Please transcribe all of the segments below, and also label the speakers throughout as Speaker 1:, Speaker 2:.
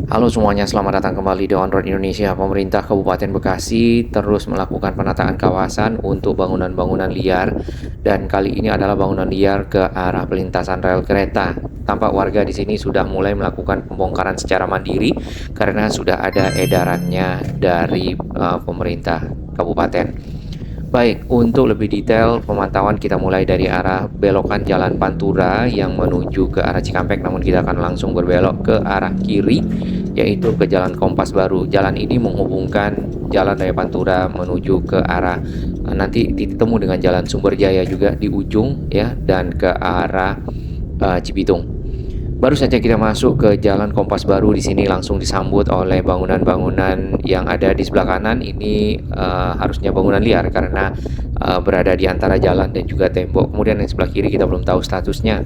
Speaker 1: Halo semuanya, selamat datang kembali di On Road Indonesia. Pemerintah Kabupaten Bekasi terus melakukan penataan kawasan untuk bangunan-bangunan liar, dan kali ini adalah bangunan liar ke arah pelintasan rel kereta. Tampak warga di sini sudah mulai melakukan pembongkaran secara mandiri karena sudah ada edarannya dari pemerintah kabupaten. Baik, untuk lebih detail pemantauan kita mulai dari arah belokan Jalan Pantura yang menuju ke arah Cikampek, namun kita akan langsung berbelok ke arah kiri, yaitu ke Jalan Kompas Baru. Jalan ini menghubungkan Jalan Raya Pantura menuju ke arah nanti ditemu dengan Jalan Sumber Jaya juga di ujung ya, dan ke arah Cibitung. Baru saja kita masuk ke Jalan Kompas Baru, di sini langsung disambut oleh bangunan-bangunan yang ada di sebelah kanan. Ini harusnya bangunan liar karena berada di antara jalan dan juga tembok. Kemudian yang sebelah kiri kita belum tahu statusnya.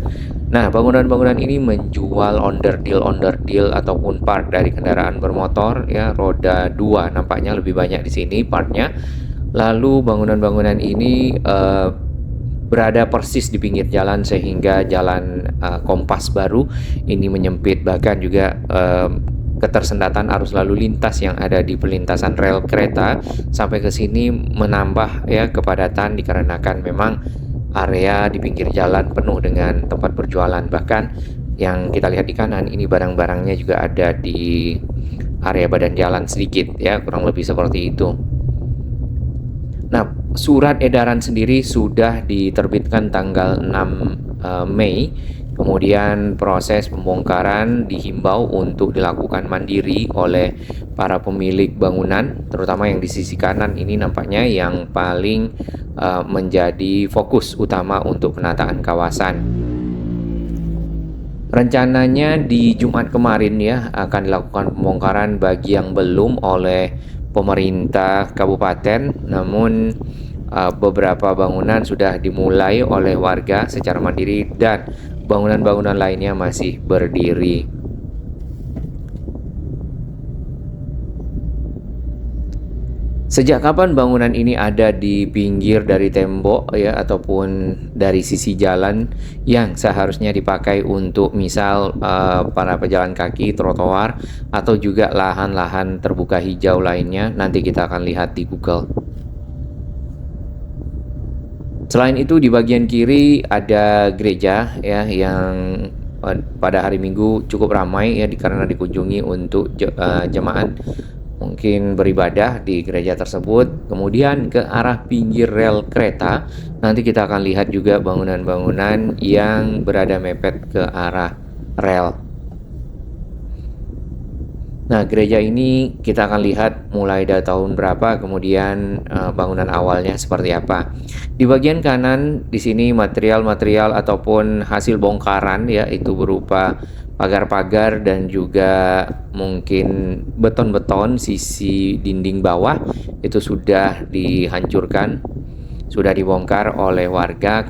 Speaker 1: Nah, bangunan-bangunan ini menjual onderdil ataupun part dari kendaraan bermotor ya, roda 2 nampaknya lebih banyak di sini partnya. Lalu bangunan-bangunan ini berada persis di pinggir jalan sehingga jalan Kompas Baru ini menyempit, bahkan juga ketersendatan arus lalu lintas yang ada di pelintasan rel kereta sampai ke sini menambah ya kepadatan dikarenakan memang area di pinggir jalan penuh dengan tempat berjualan. Bahkan yang kita lihat di kanan ini barang-barangnya juga ada di area badan jalan sedikit ya, kurang lebih seperti itu. Nah, surat edaran sendiri sudah diterbitkan tanggal 6 Mei. Kemudian proses pembongkaran dihimbau untuk dilakukan mandiri oleh para pemilik bangunan, terutama yang di sisi kanan ini nampaknya yang paling menjadi fokus utama untuk penataan kawasan. Rencananya di Jumat kemarin ya akan dilakukan pembongkaran bagi yang belum oleh pemerintah kabupaten, namun beberapa bangunan sudah dimulai oleh warga secara mandiri dan bangunan-bangunan lainnya masih berdiri. Sejak kapan bangunan ini ada di pinggir dari tembok ya ataupun dari sisi jalan yang seharusnya dipakai untuk misal para pejalan kaki, trotoar atau juga lahan-lahan terbuka hijau lainnya, nanti kita akan lihat di Google. Selain itu di bagian kiri ada gereja ya yang pada hari Minggu cukup ramai ya karena dikunjungi untuk jemaat mungkin beribadah di gereja tersebut. Kemudian ke arah pinggir rel kereta, nanti kita akan lihat juga bangunan-bangunan yang berada mepet ke arah rel. Nah, gereja ini kita akan lihat mulai dari tahun berapa, kemudian bangunan awalnya seperti apa. Di bagian kanan di sini material-material ataupun hasil bongkaran ya, itu berupa pagar-pagar dan juga mungkin beton-beton sisi dinding bawah itu sudah dihancurkan, sudah dibongkar oleh warga.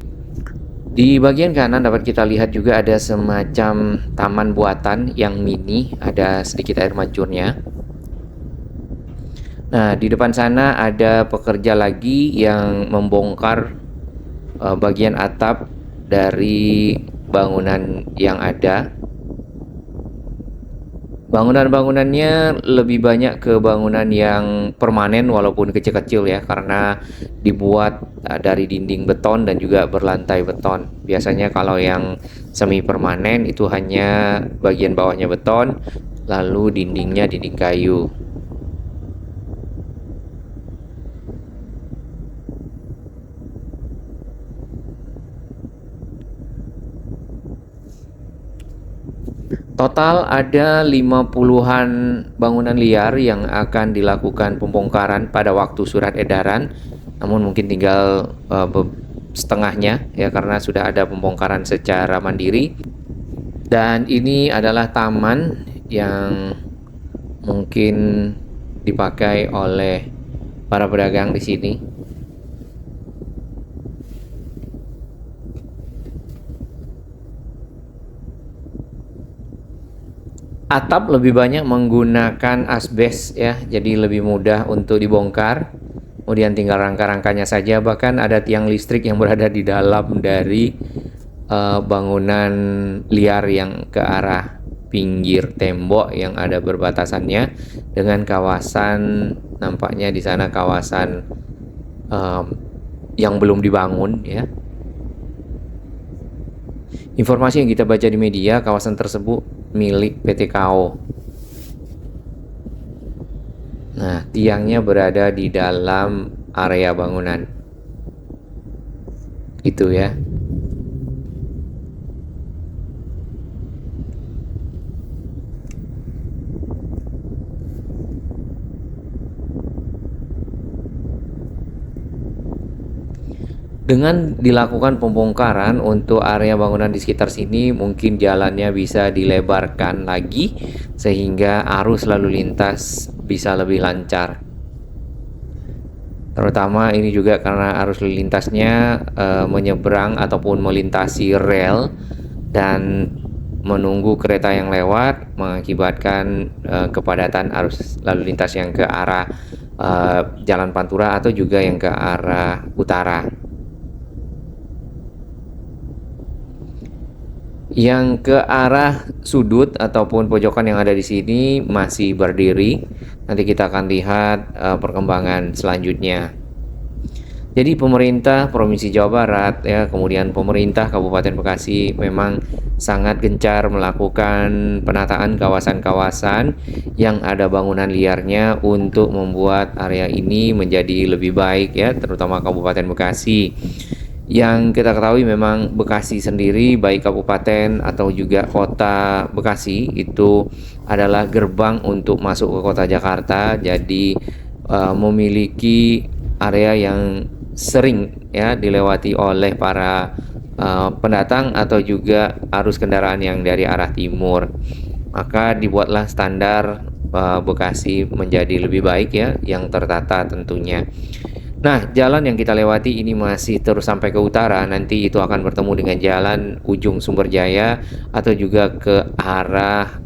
Speaker 1: Di bagian kanan dapat kita lihat juga ada semacam taman buatan yang mini, ada sedikit air mancurnya. Nah, di depan sana ada pekerja lagi yang membongkar bagian atap dari bangunan yang ada. Bangunan-bangunannya lebih banyak ke bangunan yang permanen walaupun kecil-kecil ya, karena dibuat dari dinding beton dan juga berlantai beton. Biasanya kalau yang semi permanen itu hanya bagian bawahnya beton, lalu dindingnya dinding kayu. Total ada 50-an bangunan liar yang akan dilakukan pembongkaran pada waktu surat edaran. Namun mungkin tinggal setengahnya ya karena sudah ada pembongkaran secara mandiri. Dan ini adalah taman yang mungkin dipakai oleh para pedagang di sini. Atap lebih banyak menggunakan asbes ya, jadi lebih mudah untuk dibongkar. Kemudian tinggal rangka-rangkanya saja, bahkan ada tiang listrik yang berada di dalam dari bangunan liar yang ke arah pinggir tembok yang ada berbatasannya dengan kawasan, nampaknya di sana kawasan yang belum dibangun ya. Informasi yang kita baca di media, kawasan tersebut milik PT KAO. Nah, tiangnya berada di dalam area bangunan. Itu ya. Dengan dilakukan pembongkaran untuk area bangunan di sekitar sini, mungkin jalannya bisa dilebarkan lagi sehingga arus lalu lintas bisa lebih lancar. Terutama ini juga karena arus lalu lintasnya menyeberang ataupun melintasi rel dan menunggu kereta yang lewat, mengakibatkan kepadatan arus lalu lintas yang ke arah Jalan Pantura atau juga yang ke arah utara. Yang ke arah sudut ataupun pojokan yang ada di sini masih berdiri. Nanti kita akan lihat perkembangan selanjutnya. Jadi pemerintah Provinsi Jawa Barat ya, kemudian pemerintah Kabupaten Bekasi memang sangat gencar melakukan penataan kawasan-kawasan yang ada bangunan liarnya untuk membuat area ini menjadi lebih baik ya, terutama Kabupaten Bekasi. Yang kita ketahui memang Bekasi sendiri, baik kabupaten atau juga kota Bekasi, itu adalah gerbang untuk masuk ke kota Jakarta. Jadi memiliki area yang sering ya dilewati oleh para pendatang atau juga arus kendaraan yang dari arah timur. Maka dibuatlah standar Bekasi menjadi lebih baik ya, yang tertata tentunya. Nah, jalan yang kita lewati ini masih terus sampai ke utara. Nanti itu akan bertemu dengan jalan ujung Sumberjaya atau juga ke arah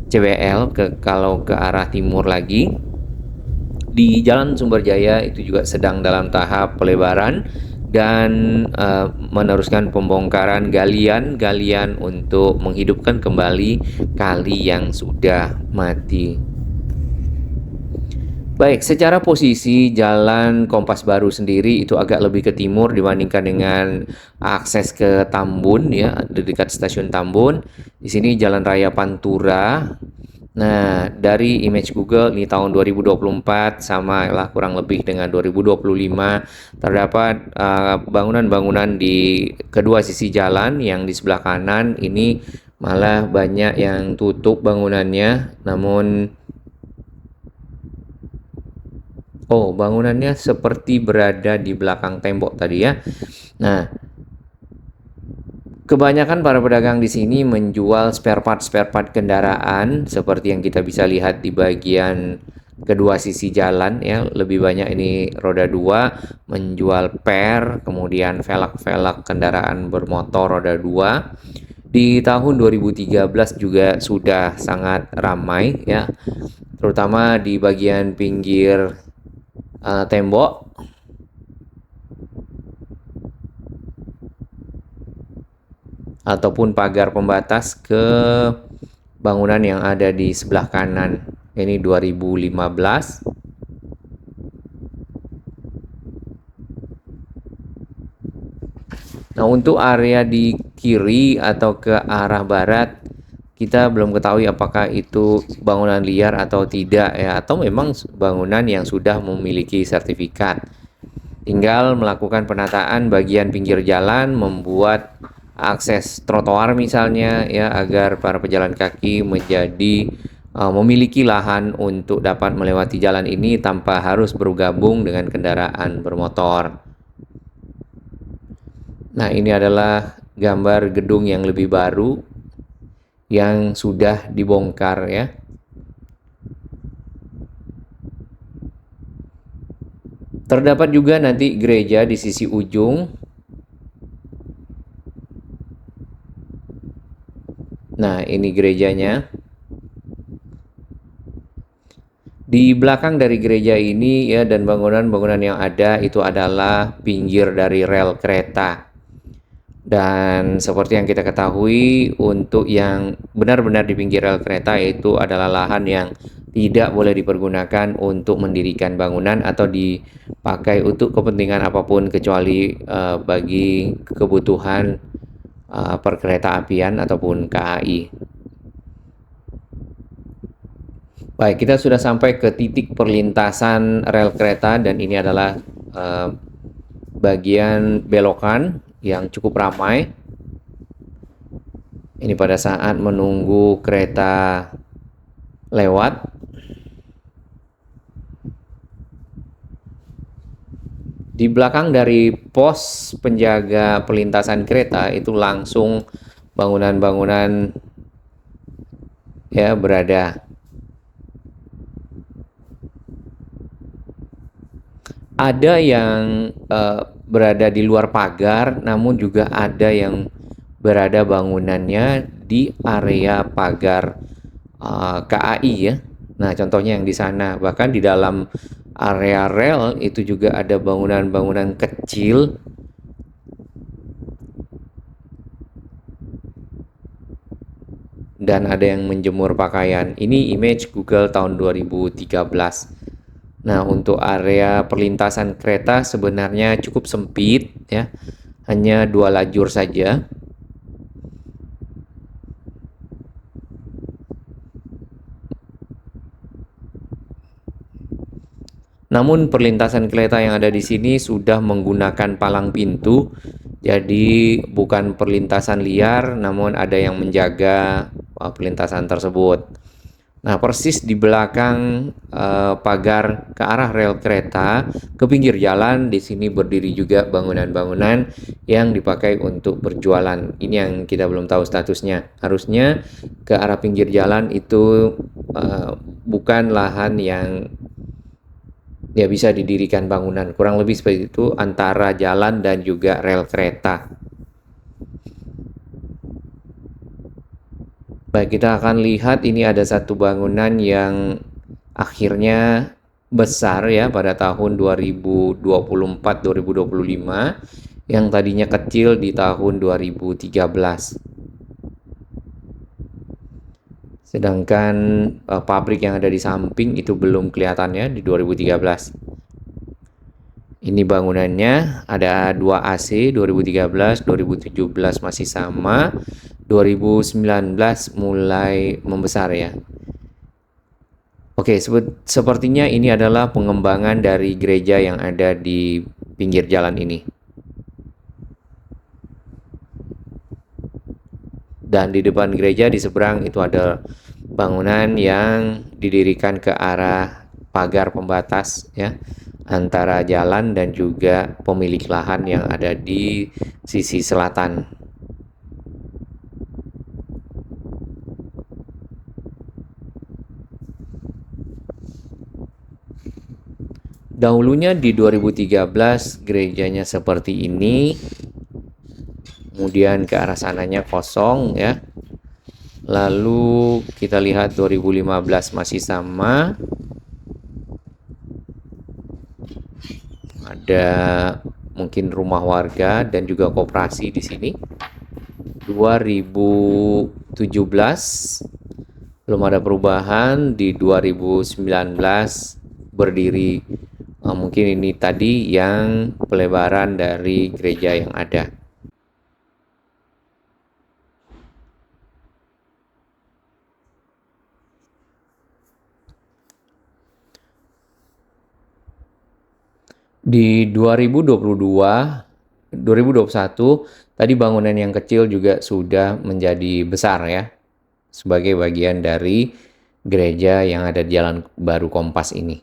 Speaker 1: CWL, kalau ke arah timur lagi. Di jalan Sumberjaya itu juga sedang dalam tahap pelebaran dan meneruskan pembongkaran galian untuk menghidupkan kembali kali yang sudah mati. Baik, secara posisi jalan Kompas Baru sendiri itu agak lebih ke timur dibandingkan dengan akses ke Tambun ya, di dekat stasiun Tambun. Di sini Jalan Raya Pantura. Nah, dari image Google ini tahun 2024 sama lah kurang lebih dengan 2025, terdapat bangunan-bangunan di kedua sisi jalan. Yang di sebelah kanan ini malah banyak yang tutup bangunannya, namun bangunannya seperti berada di belakang tembok tadi ya. Nah, kebanyakan para pedagang di sini menjual spare part kendaraan seperti yang kita bisa lihat di bagian kedua sisi jalan ya. Lebih banyak ini roda 2 menjual kemudian velg kendaraan bermotor roda 2. Di tahun 2013 juga sudah sangat ramai ya, terutama di bagian pinggir tembok ataupun pagar pembatas ke bangunan yang ada di sebelah kanan. Ini 2015. Nah, untuk area di kiri atau ke arah barat, kita belum ketahui apakah itu bangunan liar atau tidak ya, atau memang bangunan yang sudah memiliki sertifikat. Tinggal melakukan penataan bagian pinggir jalan, membuat akses trotoar misalnya ya, agar para pejalan kaki menjadi memiliki lahan untuk dapat melewati jalan ini tanpa harus bergabung dengan kendaraan bermotor. Nah, ini adalah gambar gedung yang lebih baru yang sudah dibongkar ya. Terdapat juga nanti gereja di sisi ujung. Nah, ini gerejanya. Di belakang dari gereja ini ya, dan bangunan-bangunan yang ada itu adalah pinggir dari rel kereta. Dan seperti yang kita ketahui, untuk yang benar-benar di pinggir rel kereta itu adalah lahan yang tidak boleh dipergunakan untuk mendirikan bangunan atau dipakai untuk kepentingan apapun kecuali bagi kebutuhan perkereta apian ataupun KAI. Baik, kita sudah sampai ke titik perlintasan rel kereta dan ini adalah bagian belokan yang cukup ramai. Ini pada saat menunggu kereta lewat. Di belakang dari pos penjaga perlintasan kereta itu langsung bangunan-bangunan ya berada. Ada yang berada di luar pagar, namun juga ada yang berada bangunannya di area pagar KAI ya. Nah, contohnya yang di sana. Bahkan di dalam area rel itu juga ada bangunan-bangunan kecil dan ada yang menjemur pakaian. Ini image Google tahun 2013. Nah, untuk area perlintasan kereta sebenarnya cukup sempit ya. Hanya 2 lajur saja. Namun perlintasan kereta yang ada di sini sudah menggunakan palang pintu. Jadi bukan perlintasan liar, namun ada yang menjaga perlintasan tersebut. Nah, persis di belakang pagar ke arah rel kereta, ke pinggir jalan, di sini berdiri juga bangunan-bangunan yang dipakai untuk berjualan. Ini yang kita belum tahu statusnya. Harusnya ke arah pinggir jalan itu bukan lahan yang ya bisa didirikan bangunan. Kurang lebih seperti itu antara jalan dan juga rel kereta. Baik, kita akan lihat ini ada satu bangunan yang akhirnya besar ya pada tahun 2024-2025 yang tadinya kecil di tahun 2013. Sedangkan pabrik yang ada di samping itu belum kelihatannya di 2013. Ini bangunannya ada 2 AC 2013, 2017 masih sama, 2019 mulai membesar ya. Oke, sepertinya ini adalah pengembangan dari gereja yang ada di pinggir jalan ini. Dan di depan gereja di seberang itu ada bangunan yang didirikan ke arah pagar pembatas ya antara jalan dan juga pemilik lahan yang ada di sisi selatan. Dahulunya di 2013 gerejanya seperti ini. Kemudian ke arah sananya kosong ya. Lalu kita lihat 2015 masih sama. Ada mungkin rumah warga dan juga koperasi di sini. 2017 belum ada perubahan, di 2019 berdiri mungkin ini tadi yang pelebaran dari gereja yang ada. Di 2021 tadi bangunan yang kecil juga sudah menjadi besar ya, sebagai bagian dari gereja yang ada di Jalan Baru Kompas ini.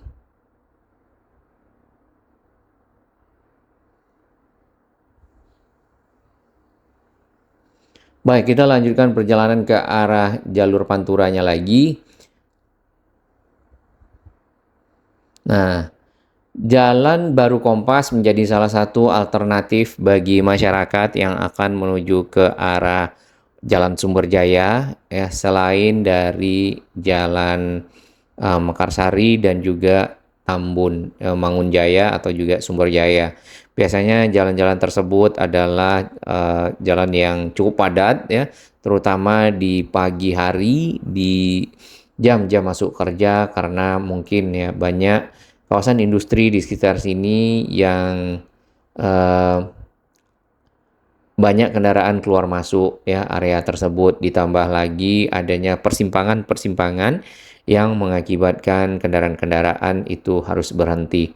Speaker 1: Baik, kita lanjutkan perjalanan ke arah jalur Panturanya lagi. Nah, Jalan Baru Kompas menjadi salah satu alternatif bagi masyarakat yang akan menuju ke arah Jalan Sumberjaya ya, selain dari Jalan Mekarsari dan juga Tambun, Mangunjaya atau juga Sumberjaya. Biasanya jalan-jalan tersebut adalah jalan yang cukup padat ya, terutama di pagi hari, di jam-jam masuk kerja karena mungkin ya banyak kawasan industri di sekitar sini yang eh, banyak kendaraan keluar masuk ya area tersebut, ditambah lagi adanya persimpangan-persimpangan yang mengakibatkan kendaraan-kendaraan itu harus berhenti.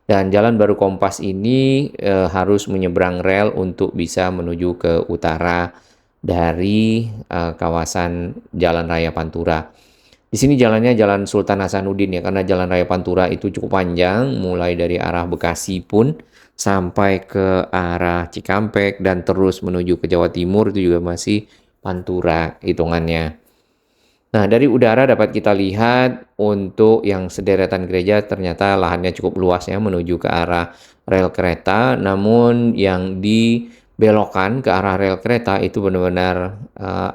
Speaker 1: Dan jalan baru Kompas ini harus menyeberang rel untuk bisa menuju ke utara dari kawasan Jalan Raya Pantura. Di sini jalannya Jalan Sultan Hasanuddin ya, karena Jalan Raya Pantura itu cukup panjang, mulai dari arah Bekasi pun sampai ke arah Cikampek dan terus menuju ke Jawa Timur itu juga masih Pantura hitungannya. Nah, dari udara dapat kita lihat untuk yang sederetan gereja ternyata lahannya cukup luas ya menuju ke arah rel kereta, namun yang dibelokkan ke arah rel kereta itu benar-benar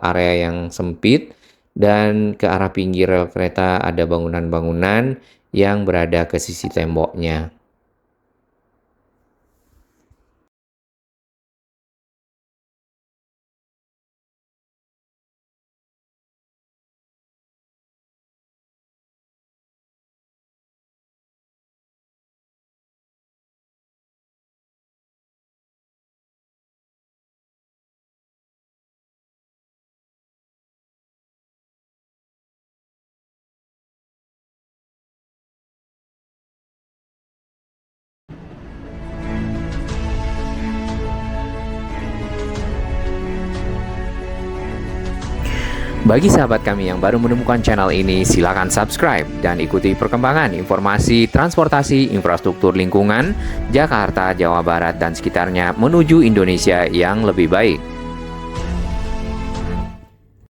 Speaker 1: area yang sempit dan ke arah pinggir rel kereta ada bangunan-bangunan yang berada ke sisi temboknya. Bagi sahabat kami yang baru menemukan channel ini, silakan subscribe dan ikuti perkembangan informasi transportasi infrastruktur lingkungan Jakarta, Jawa Barat, dan sekitarnya menuju Indonesia yang lebih baik.